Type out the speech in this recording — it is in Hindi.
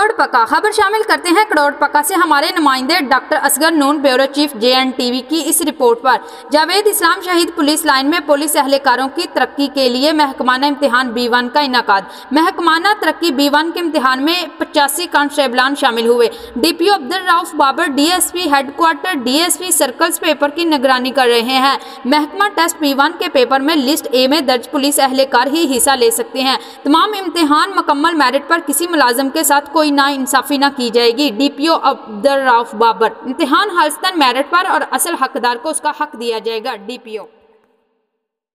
करोड़ पका खबर शामिल करते हैं करोड़ पका से हमारे नुमाइंदे डॉक्टर असगर नून ब्यूरो चीफ JNTV की इस रिपोर्ट पर। जावेद इस्लाम शहीद पुलिस लाइन में पुलिस एहलकारों की तरक्की के लिए महकमाना इम्तिहान B1 का इनेकाद। महकमाना तरक्की B1 के इम्तिहान में 85 कांस्टेबलान शामिल हुए। DPO Abdul Rauf Babar DSP headquarter DSP circles paper की निगरानी कर रहे हैं। महकमा टेस्ट B1 के पेपर में लिस्ट A में दर्ज पुलिस एहलकार ही हिस्सा ले सकते हैं। तमाम इम्तिहान मुकम्मल मेरिट पर किसी मुलाजिम के साथ कोई नाइंसाफी न की जाएगी। DPO अब्दुल रऊफ बाबर। इम्तिहान हालतन मेरिट पर और असल हकदार को उसका हक दिया जाएगा। DPO